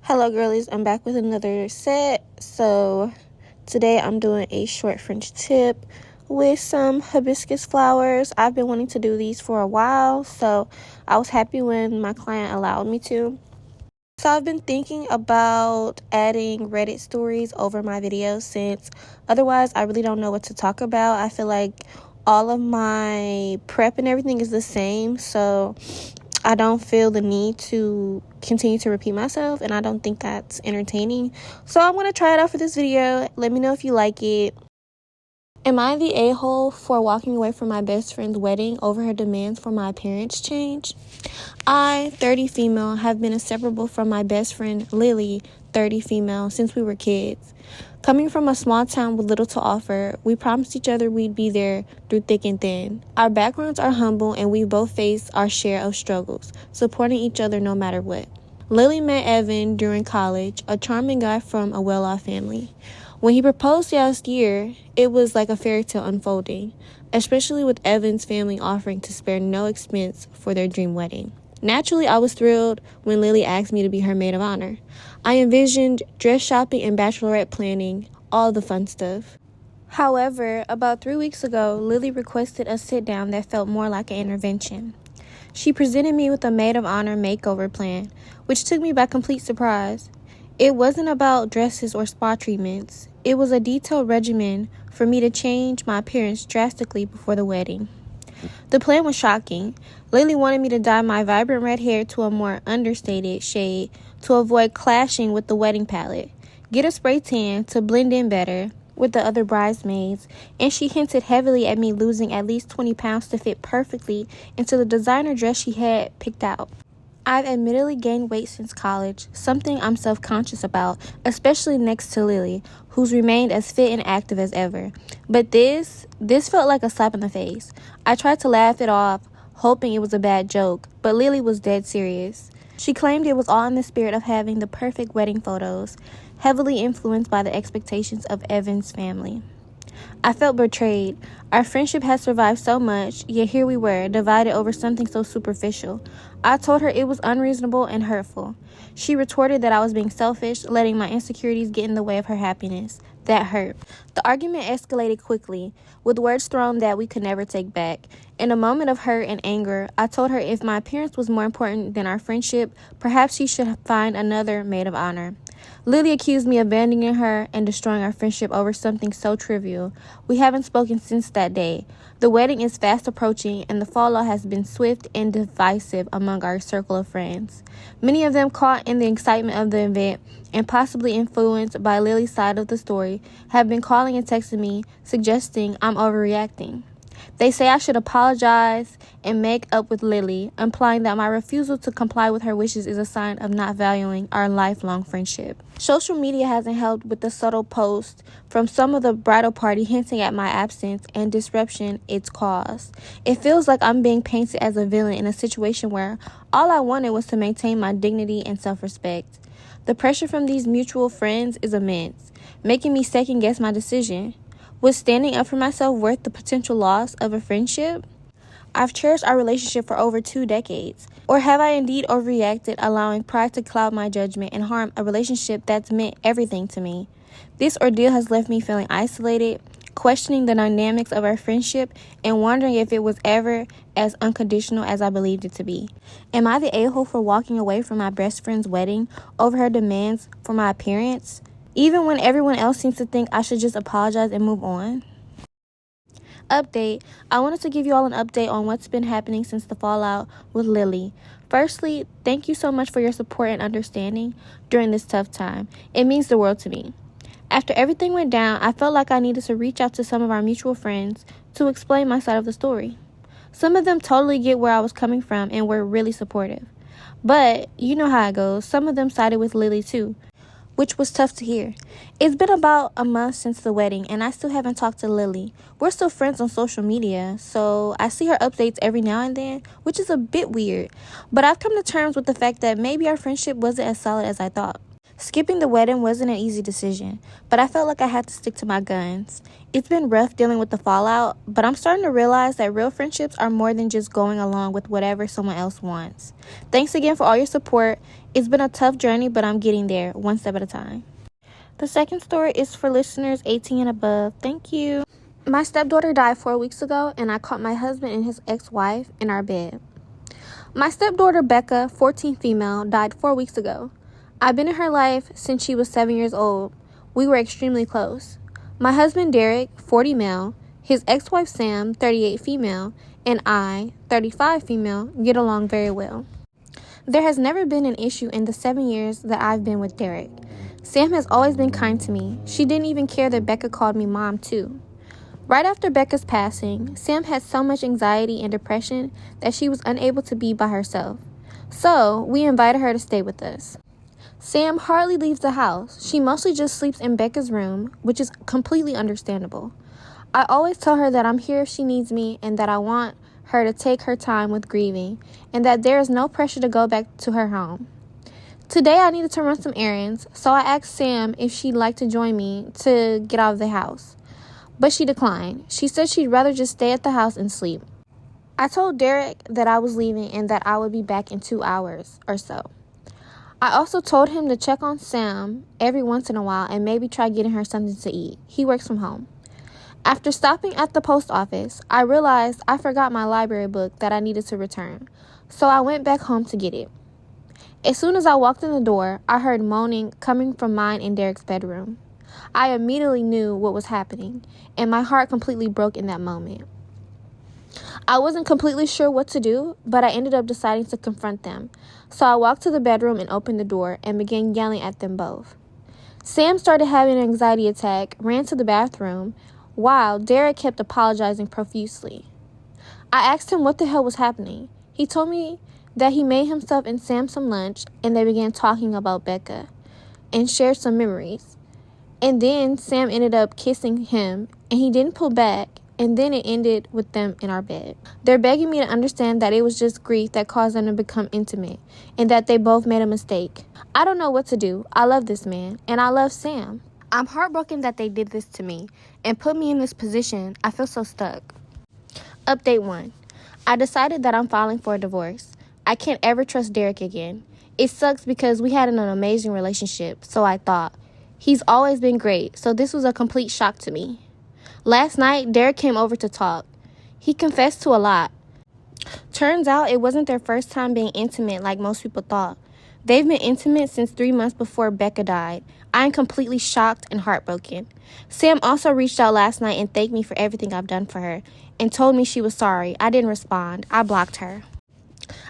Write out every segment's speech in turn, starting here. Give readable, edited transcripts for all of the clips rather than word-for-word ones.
Hello girlies, I'm back with another set. So today I'm doing a short French tip with some hibiscus flowers. I've been wanting to do these for a while, so I was happy when my client allowed me to. So I've been thinking about adding Reddit stories over my videos, since otherwise I really don't know what to talk about. I feel like all of my prep and everything is the same, so I don't feel the need to continue to repeat myself, and I don't think that's entertaining. So I'm going to try it out for this video. Let me know if you like it. Am I the a-hole for walking away from my best friend's wedding over her demands for my appearance change? I, 30 female, have been inseparable from my best friend, Lily, 30 female, since we were kids. Coming from a small town with little to offer, we promised each other we'd be there through thick and thin. Our backgrounds are humble, and we both face our share of struggles, supporting each other no matter what. Lily met Evan during college, a charming guy from a well-off family. When he proposed last year, it was like a fairy tale unfolding, especially with Evan's family offering to spare no expense for their dream wedding. Naturally, I was thrilled when Lily asked me to be her maid of honor. I envisioned dress shopping and bachelorette planning, all the fun stuff. However, about 3 weeks ago, Lily requested a sit-down that felt more like an intervention. She presented me with a maid of honor makeover plan, which took me by complete surprise. It wasn't about dresses or spa treatments. It was a detailed regimen for me to change my appearance drastically before the wedding. The plan was shocking. Lily wanted me to dye my vibrant red hair to a more understated shade to avoid clashing with the wedding palette, get a spray tan to blend in better with the other bridesmaids, and she hinted heavily at me losing at least 20 pounds to fit perfectly into the designer dress she had picked out. I've admittedly gained weight since college, something I'm self-conscious about, especially next to Lily, who's remained as fit and active as ever. But this felt like a slap in the face. I tried to laugh it off, hoping it was a bad joke, but Lily was dead serious. She claimed it was all in the spirit of having the perfect wedding photos, heavily influenced by the expectations of Evan's family. I felt betrayed. Our friendship had survived so much, yet here we were, divided over something so superficial. I told her it was unreasonable and hurtful. She retorted that I was being selfish, letting my insecurities get in the way of her happiness. That hurt. The argument escalated quickly, with words thrown that we could never take back. In a moment of hurt and anger, I told her if my appearance was more important than our friendship, perhaps she should find another maid of honor. Lily accused me of abandoning her and destroying our friendship over something so trivial. We haven't spoken since that day. The wedding is fast approaching, and the fallout has been swift and divisive among our circle of friends. Many of them, caught in the excitement of the event and possibly influenced by Lily's side of the story, have been calling and texting me, suggesting I'm overreacting. They say I should apologize and make up with Lily, implying that my refusal to comply with her wishes is a sign of not valuing our lifelong friendship. Social media hasn't helped with the subtle posts from some of the bridal party hinting at my absence and disruption it's caused. It feels like I'm being painted as a villain in a situation where all I wanted was to maintain my dignity and self-respect. The pressure from these mutual friends is immense, making me second-guess my decision. Was standing up for myself worth the potential loss of a friendship? I've cherished our relationship for over 2 decades. Or have I indeed overreacted, allowing pride to cloud my judgment and harm a relationship that's meant everything to me? This ordeal has left me feeling isolated, questioning the dynamics of our friendship, and wondering if it was ever as unconditional as I believed it to be. Am I the a-hole for walking away from my best friend's wedding over her demands for my appearance, even when everyone else seems to think I should just apologize and move on? Update. I wanted to give you all an update on what's been happening since the fallout with Lily. Firstly, thank you so much for your support and understanding during this tough time. It means the world to me. After everything went down, I felt like I needed to reach out to some of our mutual friends to explain my side of the story. Some of them totally get where I was coming from and were really supportive. But you know how it goes. Some of them sided with Lily too, which was tough to hear. It's been about a month since the wedding, and I still haven't talked to Lily. We're still friends on social media, so I see her updates every now and then, which is a bit weird. But I've come to terms with the fact that maybe our friendship wasn't as solid as I thought. Skipping the wedding wasn't an easy decision, but I felt like I had to stick to my guns. It's been rough dealing with the fallout, but I'm starting to realize that real friendships are more than just going along with whatever someone else wants. Thanks again for all your support. It's been a tough journey, but I'm getting there, one step at a time. The second story is for listeners 18 and above. Thank you. My stepdaughter died 4 weeks ago, and I caught my husband and his ex-wife in our bed. My stepdaughter, Becca, 14 female, died 4 weeks ago. I've been in her life since she was 7 years old. We were extremely close. My husband, Derek, 40 male, his ex-wife, Sam, 38 female, and I, 35 female, get along very well. There has never been an issue in the 7 years that I've been with Derek. Sam has always been kind to me. She didn't even care that Becca called me mom, too. Right after Becca's passing, Sam had so much anxiety and depression that she was unable to be by herself. So, we invited her to stay with us. Sam hardly leaves the house. She mostly just sleeps in Becca's room, which is completely understandable. I always tell her that I'm here if she needs me and that I want her to take her time with grieving and that there is no pressure to go back to her home. Today I needed to run some errands, so I asked Sam if she'd like to join me to get out of the house. But she declined. She said she'd rather just stay at the house and sleep. I told Derek that I was leaving and that I would be back in 2 hours or so. I also told him to check on Sam every once in a while and maybe try getting her something to eat. He works from home. After stopping at the post office, I realized I forgot my library book that I needed to return, so I went back home to get it. As soon as I walked in the door, I heard moaning coming from mine and Derek's bedroom. I immediately knew what was happening, and my heart completely broke in that moment. I wasn't completely sure what to do, but I ended up deciding to confront them. So I walked to the bedroom and opened the door and began yelling at them both. Sam started having an anxiety attack, ran to the bathroom, while Derek kept apologizing profusely. I asked him what the hell was happening. He told me that he made himself and Sam some lunch, and they began talking about Becca and shared some memories. And then Sam ended up kissing him, and he didn't pull back, and then it ended with them in our bed. They're begging me to understand that it was just grief that caused them to become intimate, and that they both made a mistake. I don't know what to do. I love this man, and I love Sam. I'm heartbroken that they did this to me, and put me in this position. I feel so stuck. Update 1. I decided that I'm filing for a divorce. I can't ever trust Derek again. It sucks because we had an amazing relationship, so I thought. He's always been great, so this was a complete shock to me. Last night, Derek came over to talk. He confessed to a lot. Turns out it wasn't their first time being intimate like most people thought. They've been intimate since 3 months before Becca died. I am completely shocked and heartbroken. Sam also reached out last night and thanked me for everything I've done for her and told me she was sorry. I didn't respond. I blocked her.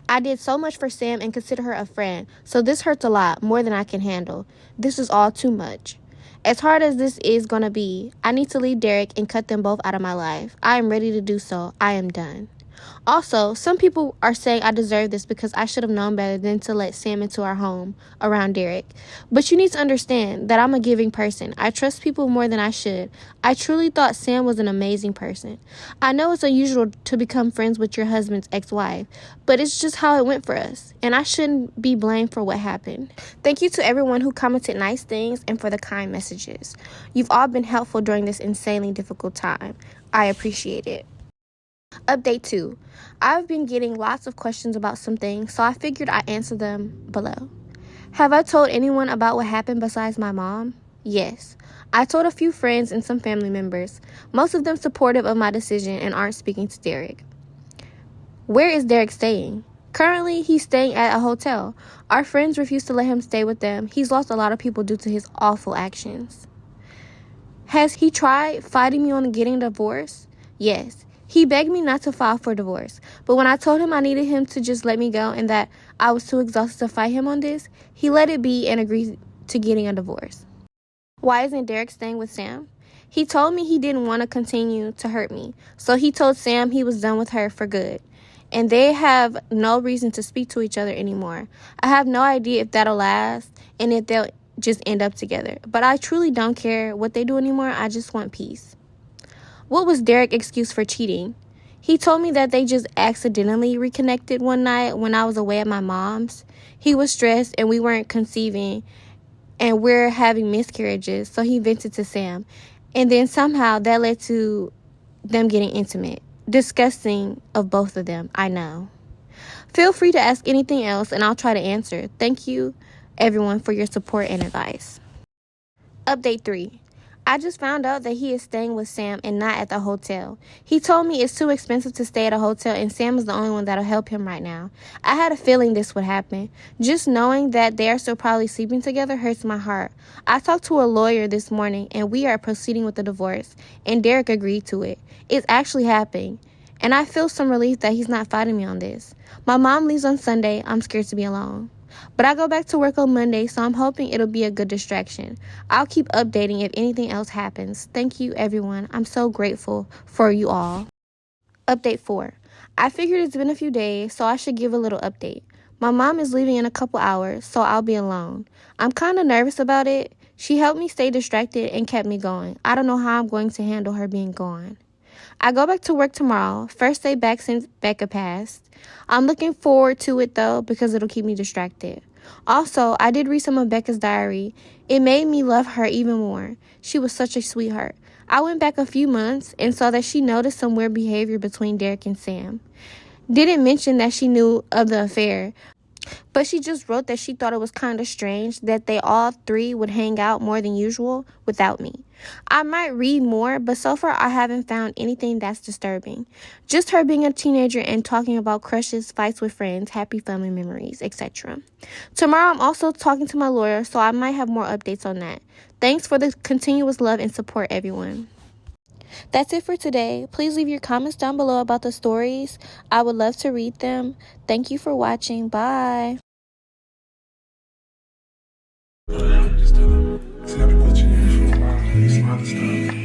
I did so much for Sam and consider her a friend, so this hurts a lot, more than I can handle. This is all too much. As hard as this is going to be, I need to leave Derek and cut them both out of my life. I am ready to do so. I am done. Also, some people are saying I deserve this because I should have known better than to let Sam into our home around Derek. But you need to understand that I'm a giving person. I trust people more than I should. I truly thought Sam was an amazing person. I know it's unusual to become friends with your husband's ex-wife, but it's just how it went for us, and I shouldn't be blamed for what happened. Thank you to everyone who commented nice things and for the kind messages. You've all been helpful during this insanely difficult time. I appreciate it. Update 2. I've been getting lots of questions about some things, so I figured I'd answer them below. Have I told anyone about what happened besides my mom? Yes. I told a few friends and some family members, most of them supportive of my decision and aren't speaking to Derek. Where is Derek staying? Currently, he's staying at a hotel. Our friends refuse to let him stay with them. He's lost a lot of people due to his awful actions. Has he tried fighting me on getting a divorce? Yes. He begged me not to file for divorce, but when I told him I needed him to just let me go and that I was too exhausted to fight him on this, he let it be and agreed to getting a divorce. Why isn't Derek staying with Sam? He told me he didn't want to continue to hurt me, so he told Sam he was done with her for good, and they have no reason to speak to each other anymore. I have no idea if that'll last and if they'll just end up together, but I truly don't care what they do anymore. I just want peace. What was Derek's excuse for cheating? He told me that they just accidentally reconnected one night when I was away at my mom's. He was stressed and we weren't conceiving and we're having miscarriages. So he vented to Sam. And then somehow that led to them getting intimate. Disgusting of both of them, I know. Feel free to ask anything else and I'll try to answer. Thank you, everyone, for your support and advice. Update 3. I just found out that he is staying with Sam and not at the hotel. He told me it's too expensive to stay at a hotel and Sam is the only one that'll help him right now. I had a feeling this would happen. Just knowing that they are still probably sleeping together hurts my heart. I talked to a lawyer this morning and we are proceeding with the divorce, and Derek agreed to it. It's actually happening, and I feel some relief that he's not fighting me on this. My mom leaves on Sunday. I'm scared to be alone. But I go back to work on Monday, so I'm hoping it'll be a good distraction. I'll keep updating if anything else happens. Thank you, everyone. I'm so grateful for you all. Update 4. I figured it's been a few days, so I should give a little update. My mom is leaving in a couple hours, so I'll be alone. I'm kind of nervous about it. She helped me stay distracted and kept me going. I don't know how I'm going to handle her being gone. I go back to work tomorrow, first day back since Becca passed. I'm looking forward to it though because it'll keep me distracted. Also, I did read some of Becca's diary. It made me love her even more. She was such a sweetheart. I went back a few months and saw that she noticed some weird behavior between Derek and Sam. Didn't mention that she knew of the affair, but she just wrote that she thought it was kind of strange that they all three would hang out more than usual without me. I might read more, but so far I haven't found anything that's disturbing. Just her being a teenager and talking about crushes, fights with friends, happy family memories, etc. Tomorrow I'm also talking to my lawyer, so I might have more updates on that. Thanks for the continuous love and support, everyone. That's it for today. Please leave your comments down below about the stories. I would love to read them. Thank you for watching. Bye. Just tell them, see, I've been watching you for a while. You some other stuff.